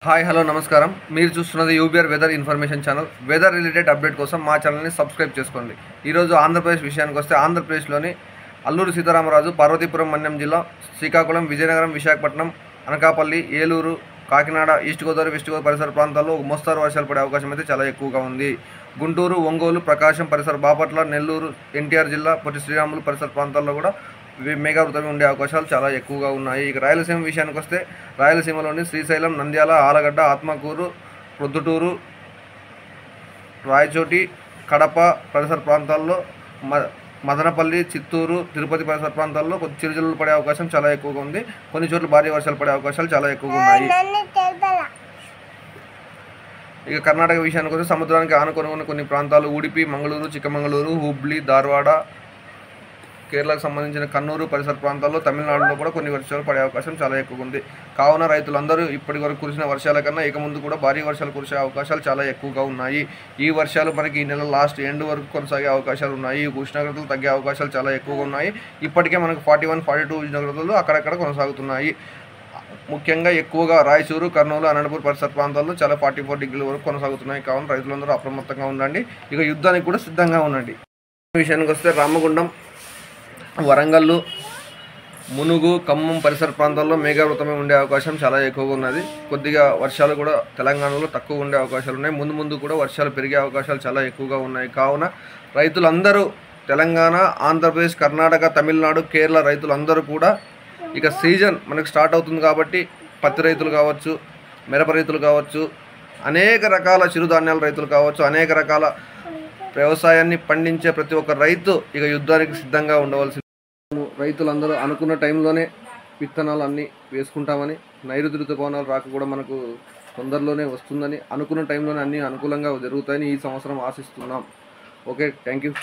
Hi hello నమస్కారం. మీరు చూస్తున్నది UBR weather information channel. Weather related update కోసం మా ఛానల్ని సబ్స్క్రైబ్ చేసుకోండి. ఈరోజు ఆంధ్రప్రదేశ్ విషయానికి వస్తే ఆంధ్రప్రదేశ్లోని అల్లూరు సీతారామరాజు, పార్వతీపురం మన్యం జిల్లా, శ్రీకాకుళం, విజయనగరం, విశాఖపట్నం, అనకాపల్లి, ఏలూరు, కాకినాడ, ఈస్ట్ గోదావరి, వెస్ట్ గోదావరి పరిసర ప్రాంతాల్లో మోస్తరు వర్షాలు పడే అవకాశం అయితే చాలా ఎక్కువగా ఉంది. గుంటూరు, ఒంగోలు, ప్రకాశం పరిసర, బాపట్ల, నెల్లూరు, ఎన్టీఆర్ జిల్లా, పొట్టి శ్రీరాములు పరిసర ప్రాంతాల్లో కూడా మేఘావృతమై ఉండే అవకాశాలు చాలా ఎక్కువగా ఉన్నాయి. ఇక రాయలసీమ విషయానికి వస్తే రాయలసీమలోని శ్రీశైలం, నంద్యాల, ఆలగడ్డ, ఆత్మకూరు, ప్రొద్దుటూరు, రాయచోటి, కడప పరిసర ప్రాంతాల్లో, మదనపల్లి, చిత్తూరు, తిరుపతి పరిసర ప్రాంతాల్లో కొద్ది చిరుజల్లులు పడే అవకాశం చాలా ఎక్కువగా ఉంది. కొన్ని చోట్ల భారీ వర్షాలు పడే అవకాశాలు చాలా ఎక్కువగా ఉన్నాయి. ఇక కర్ణాటక విషయానికి వస్తే సముద్రానికి ఆనుకొని ఉన్న కొన్ని ప్రాంతాలు ఉడిపి, మంగళూరు, చిక్కమంగళూరు, హుబ్లీ, ధార్వాడ, కేరళకు సంబంధించిన కన్నూరు పరిసర ప్రాంతాల్లో, తమిళనాడులో కూడా కొన్ని వర్షాలు పడే అవకాశం చాలా ఎక్కువగా ఉంది. కావున రైతులందరూ ఇప్పటి వరకు కురిసిన వర్షాల కన్నా ఇక ముందు కూడా భారీ వర్షాలు కురిసే అవకాశాలు చాలా ఎక్కువగా ఉన్నాయి. ఈ వర్షాలు మనకి ఈ నెల లాస్ట్ ఎండ్ వరకు కొనసాగే అవకాశాలు ఉన్నాయి. ఉష్ణోగ్రతలు తగ్గే అవకాశాలు చాలా ఎక్కువగా ఉన్నాయి. ఇప్పటికే మనకు 41, 42 ఉష్ణోగ్రతలు అక్కడక్కడ కొనసాగుతున్నాయి. ముఖ్యంగా ఎక్కువగా రాయచూరు, కర్నూలు, అనంతపూర్ పరిసర ప్రాంతాల్లో చాలా 44 డిగ్రీల వరకు కొనసాగుతున్నాయి. కావున రైతులందరూ అప్రమత్తంగా ఉండండి. ఇక యుద్ధానికి కూడా సిద్ధంగా ఉండండి. విషయానికి వస్తే రామగుండం, వరంగల్లు, మునుగు, ఖమ్మం పరిసర ప్రాంతాల్లో మేఘావృతమై ఉండే అవకాశం చాలా ఎక్కువగా ఉన్నది. కొద్దిగా వర్షాలు కూడా తెలంగాణలో తక్కువ ఉండే అవకాశాలు ఉన్నాయి. ముందు కూడా వర్షాలు పెరిగే అవకాశాలు చాలా ఎక్కువగా ఉన్నాయి. కావున రైతులందరూ తెలంగాణ, ఆంధ్రప్రదేశ్, కర్ణాటక, తమిళనాడు, కేరళ రైతులందరూ కూడా ఇక సీజన్ మనకు స్టార్ట్ అవుతుంది కాబట్టి పత్తి రైతులు కావచ్చు, మిరప రైతులు కావచ్చు, అనేక రకాల చిరుధాన్యాల రైతులు కావచ్చు, అనేక రకాల వ్యవసాయాన్ని పండించే ప్రతి ఒక్క రైతు ఇక యుద్ధానికి సిద్ధంగా ఉండవలసింది. రైతులందరూ అనుకున్న టైంలోనే విత్తనాలు అన్నీ వేసుకుంటామని, నైరుతి ఋతుపవనాలు రాక కూడా మనకు తొందరలోనే వస్తుందని, అనుకున్న టైంలోనే అన్నీ అనుకూలంగా జరుగుతాయని ఈ సంవత్సరం ఆశిస్తున్నాం. Okay, thank you.